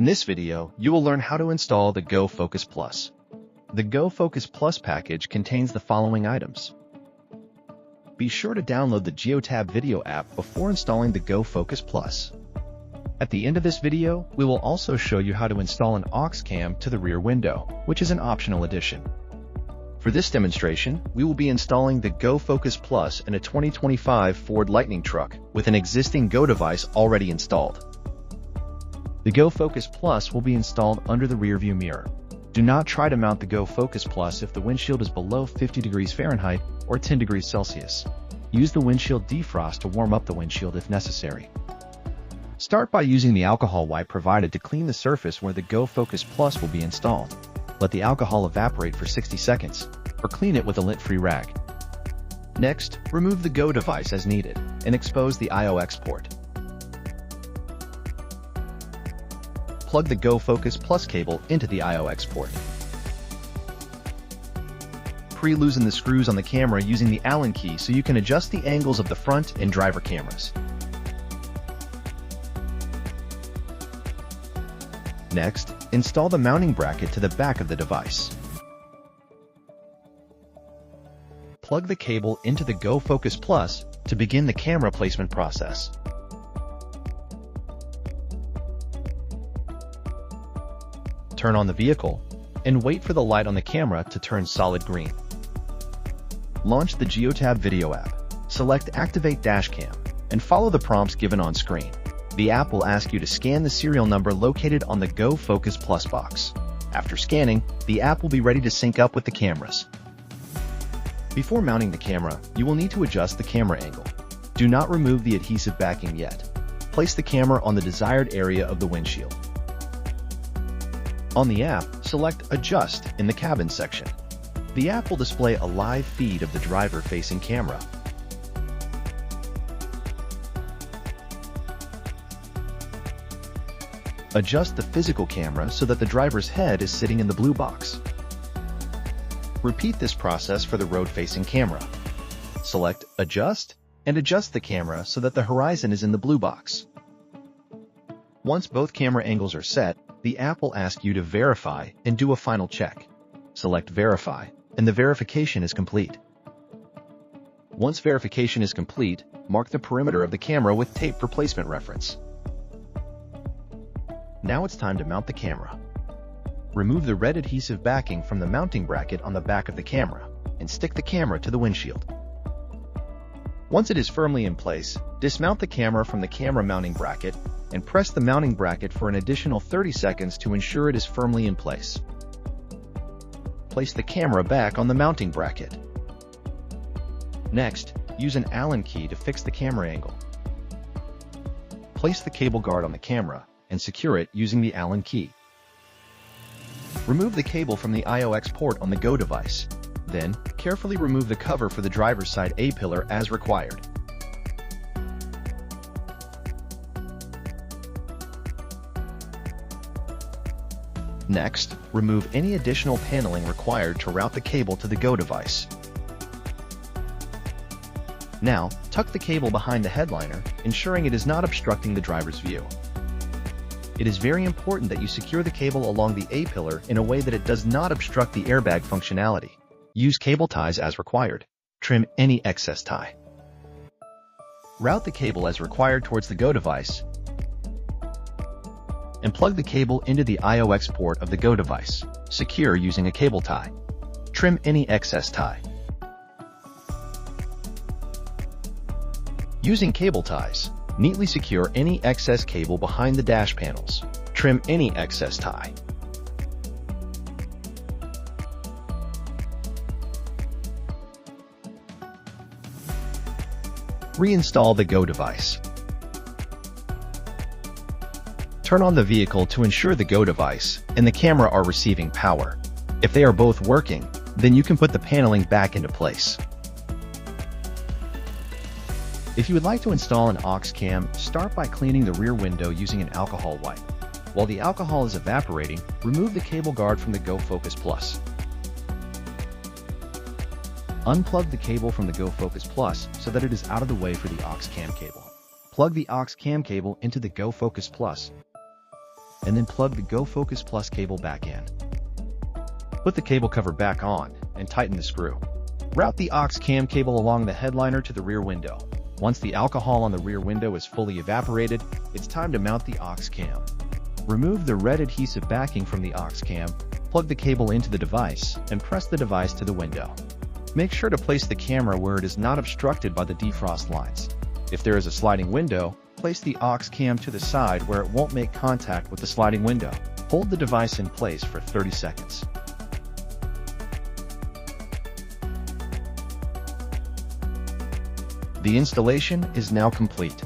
In this video, you will learn how to install the Go Focus Plus. The Go Focus Plus package contains the following items. Be sure to download the Geotab video app before installing the Go Focus Plus. At the end of this video, we will also show you how to install an aux cam to the rear window, which is an optional addition. For this demonstration, we will be installing the Go Focus Plus in a 2025 Ford Lightning truck with an existing Go device already installed. The Go Focus Plus will be installed under the rear view mirror. Do not try to mount the Go Focus Plus if the windshield is below 50 degrees Fahrenheit or 10 degrees Celsius. Use the windshield defrost to warm up the windshield if necessary. Start by using the alcohol wipe provided to clean the surface where the Go Focus Plus will be installed. Let the alcohol evaporate for 60 seconds, or clean it with a lint-free rag. Next, remove the Go device as needed and expose the I/O port. Plug the Go Focus Plus cable into the I/O port. Pre-loosen the screws on the camera using the Allen key so you can adjust the angles of the front and driver cameras. Next, install the mounting bracket to the back of the device. Plug the cable into the Go Focus Plus to begin the camera placement process. Turn on the vehicle and wait for the light on the camera to turn solid green. Launch the Geotab video app. Select Activate Dashcam and follow the prompts given on screen. The app will ask you to scan the serial number located on the Go Focus Plus box. After scanning, the app will be ready to sync up with the cameras. Before mounting the camera, you will need to adjust the camera angle. Do not remove the adhesive backing yet. Place the camera on the desired area of the windshield. On the app, select Adjust in the Cabin section. The app will display a live feed of the driver-facing camera. Adjust the physical camera so that the driver's head is sitting in the blue box. Repeat this process for the road-facing camera. Select Adjust and adjust the camera so that the horizon is in the blue box. Once both camera angles are set, the app will ask you to verify and do a final check. Select Verify, and the verification is complete. Once verification is complete, mark the perimeter of the camera with tape for placement reference. Now it's time to mount the camera. Remove the red adhesive backing from the mounting bracket on the back of the camera and stick the camera to the windshield. Once it is firmly in place, dismount the camera from the camera mounting bracket and press the mounting bracket for an additional 30 seconds to ensure it is firmly in place. Place the camera back on the mounting bracket. Next, use an Allen key to fix the camera angle. Place the cable guard on the camera and secure it using the Allen key. Remove the cable from the I/O port on the Go device. Then, carefully remove the cover for the driver's side A-pillar as required. Next, remove any additional paneling required to route the cable to the Go device. Now, tuck the cable behind the headliner, ensuring it is not obstructing the driver's view. It is very important that you secure the cable along the A-pillar in a way that it does not obstruct the airbag functionality. Use cable ties as required. Trim any excess tie. Route the cable as required towards the Go device and plug the cable into the I/O port of the Go device. Secure using a cable tie. Trim any excess tie. Using cable ties, neatly secure any excess cable behind the dash panels. Trim any excess tie. Reinstall the Go device. Turn on the vehicle to ensure the Go device and the camera are receiving power. If they are both working, then you can put the paneling back into place. If you would like to install an aux cam, start by cleaning the rear window using an alcohol wipe. While the alcohol is evaporating, remove the cable guard from the Go Focus Plus. Unplug the cable from the Go Focus Plus so that it is out of the way for the aux cam cable. Plug the aux cam cable into the Go Focus Plus. and then plug the Go Focus Plus cable back in. Put the cable cover back on and tighten the screw. Route the aux cam cable along the headliner to the rear window. Once the alcohol on the rear window is fully evaporated, it's time to mount the aux cam. Remove the red adhesive backing from the aux cam, plug the cable into the device, and press the device to the window. Make sure to place the camera where it is not obstructed by the defrost lines. If there is a sliding window, place the aux cam to the side where it won't make contact with the sliding window. Hold the device in place for 30 seconds. The installation is now complete.